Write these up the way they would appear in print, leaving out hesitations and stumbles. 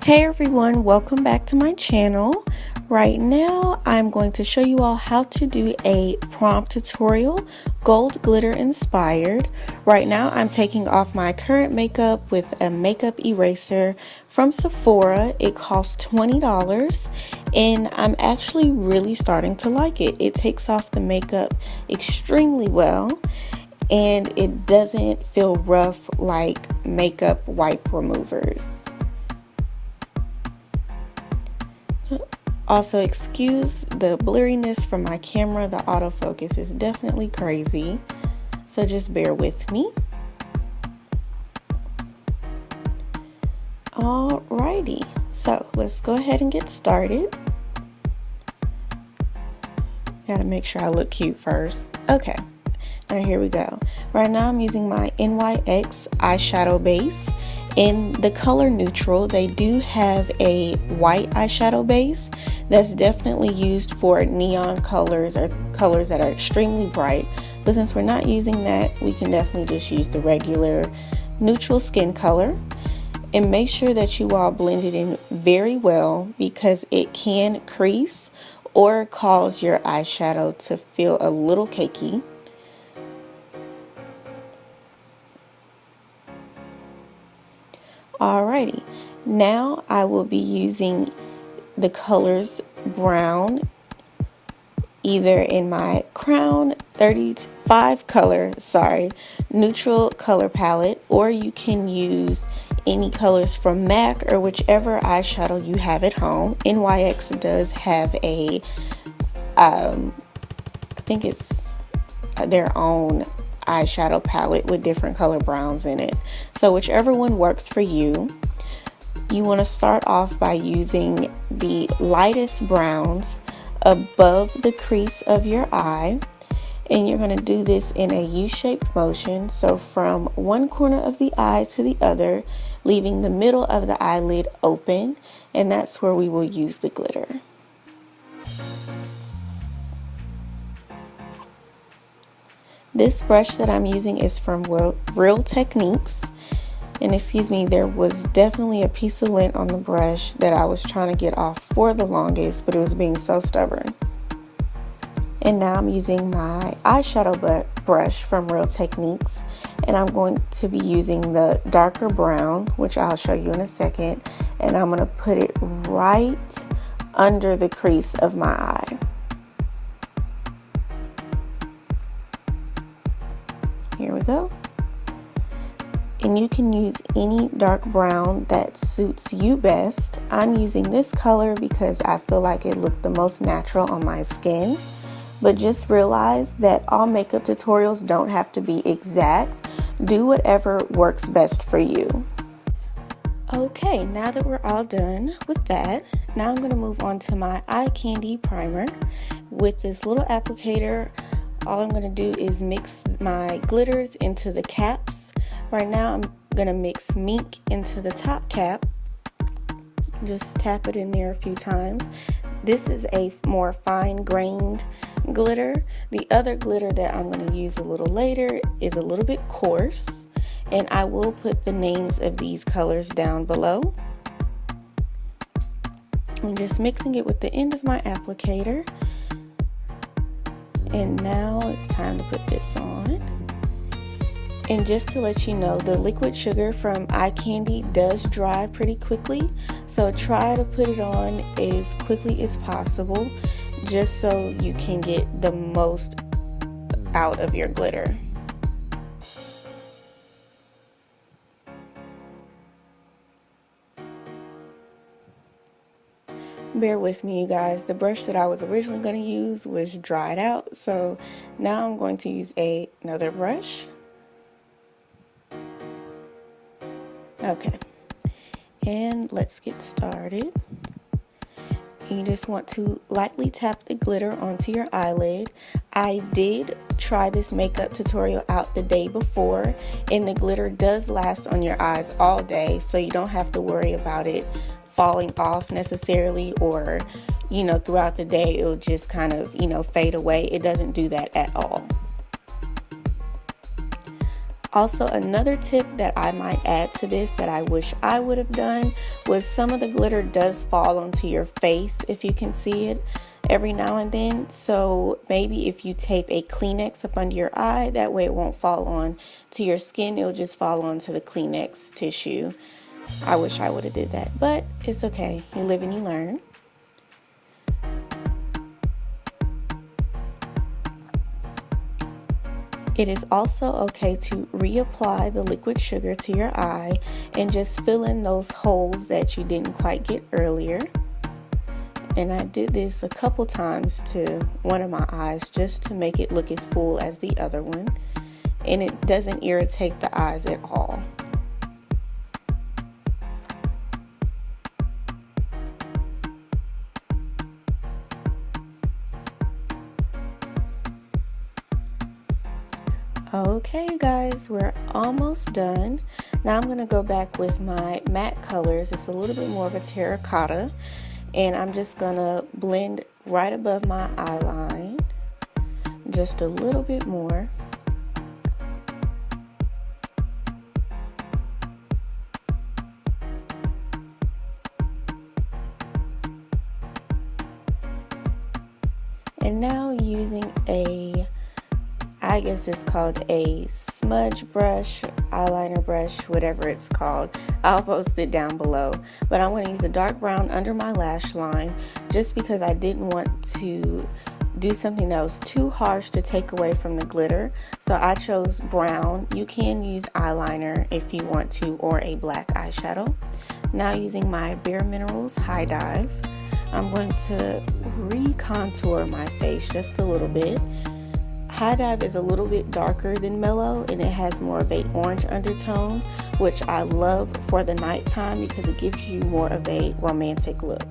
Hey everyone, welcome back to my channel. Right now I'm going to show you all how to do a prom tutorial, gold glitter inspired. Right now I'm taking off my current makeup with a makeup eraser from Sephora. It costs $20 and I'm actually really starting to like it. It takes off the makeup extremely well and it doesn't feel rough like makeup wipe removers. Also, excuse the blurriness from my camera. The autofocus is definitely crazy, so just bear with me. Alrighty, so let's go ahead and get started. Gotta make sure I look cute first. Okay, now here we go. Right now I'm using my NYX eyeshadow base. In the color neutral, they do have a white eyeshadow base that's definitely used for neon colors or colors that are extremely bright. But since we're not using that, we can definitely just use the regular neutral skin color. And make sure that you all blend it in very well because it can crease or cause your eyeshadow to feel a little cakey. Alrighty, now I will be using the colors brown either in my Crown 35 color, neutral color palette, or you can use any colors from MAC or whichever eyeshadow you have at home. NYX does have a, I think it's their own eyeshadow palette with different color browns in it. So whichever one works for you. You want to start off by using the lightest browns above the crease of your eye, and you're going to do this in a U-shaped motion, so from one corner of the eye to the other, leaving the middle of the eyelid open, and that's where we will use the glitter. This brush that I'm using is from Real Techniques. And excuse me, there was definitely a piece of lint on the brush that I was trying to get off for the longest, but it was being so stubborn. And now I'm using my eyeshadow brush from Real Techniques, and I'm going to be using the darker brown, which I'll show you in a second, and I'm going to put it right under the crease of my eye. Here we go. And you can use any dark brown that suits you best. I'm using this color because I feel like it looked the most natural on my skin. But just realize that all makeup tutorials don't have to be exact. Do whatever works best for you. Okay, now that we're all done with that, now I'm going to move on to my Eyekandy primer. With this little applicator, all I'm going to do is mix my glitters into the caps. Right now I'm going to mix Mink into the top cap. Just tap it in there a few times. This is a more fine-grained glitter. The other glitter that I'm going to use a little later is a little bit coarse. And I will put the names of these colors down below. I'm just mixing it with the end of my applicator. And now it's time to put this on. And just to let you know, the liquid sugar from Eyekandy does dry pretty quickly, so try to put it on as quickly as possible just so you can get the most out of your glitter. Bear with me, you guys. The brush that I was originally going to use was dried out, so now I'm going to use another brush. Okay, and let's get started. You just want to lightly tap the glitter onto your eyelid. I did try this makeup tutorial out the day before, and the glitter does last on your eyes all day, so you don't have to worry about it falling off necessarily, or throughout the day it'll just kind of fade away. It doesn't do that at all. Also, another tip that I might add to this that I wish I would have done was some of the glitter does fall onto your face, if you can see it, every now and then. So maybe if you tape a Kleenex up under your eye, that way it won't fall on to your skin, it'll just fall onto the Kleenex tissue. I wish I would have did that, but it's okay. You live and you learn. It is also okay to reapply the liquid sugar to your eye and just fill in those holes that you didn't quite get earlier. And I did this a couple times to one of my eyes just to make it look as full as the other one. And it doesn't irritate the eyes at all. Okay, you guys, we're almost done. Now I'm going to go back with my matte colors. It's a little bit more of a terracotta. And I'm just going to blend right above my eye line. Just a little bit more. And now using I guess it's called a smudge brush, eyeliner brush, whatever it's called. I'll post it down below. But I'm going to use a dark brown under my lash line just because I didn't want to do something that was too harsh to take away from the glitter. So I chose brown. You can use eyeliner if you want to, or a black eyeshadow. Now using my Bareminerals High Dive, I'm going to re-contour my face just a little bit. High Dive is a little bit darker than Mellow, and it has more of an orange undertone, which I love for the nighttime because it gives you more of a romantic look.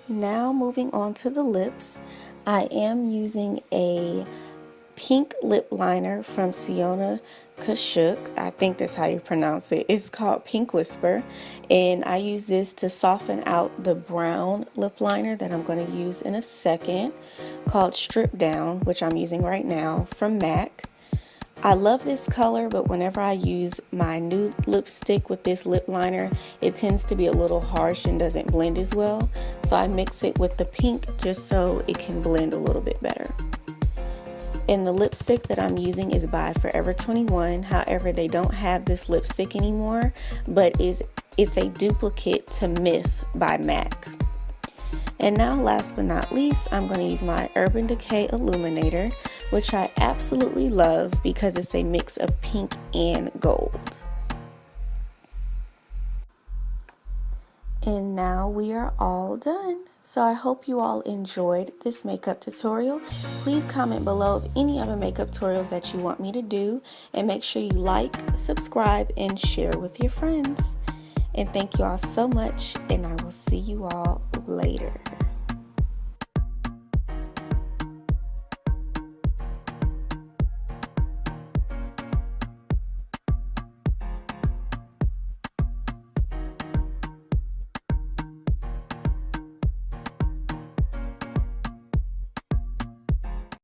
Now moving on to the lips, I am using a pink lip liner from Sonia Kashuk. I think that's how you pronounce it. It's called Pink Whisper, and I use this to soften out the brown lip liner that I'm going to use in a second, called Strip Down, which I'm using right now from MAC. I love this color, but whenever I use my nude lipstick with this lip liner, it tends to be a little harsh and doesn't blend as well. So I mix it with the pink just so it can blend a little bit better. And the lipstick that I'm using is by Forever 21. However, they don't have this lipstick anymore, but it's a duplicate to Myth by MAC. And now, last but not least, I'm going to use my Urban Decay Illuminator, which I absolutely love because it's a mix of pink and gold. And now we are all done. So I hope you all enjoyed this makeup tutorial. Please comment below of any other makeup tutorials that you want me to do. And make sure you like, subscribe, and share with your friends. And thank you all so much, and I will see you all later.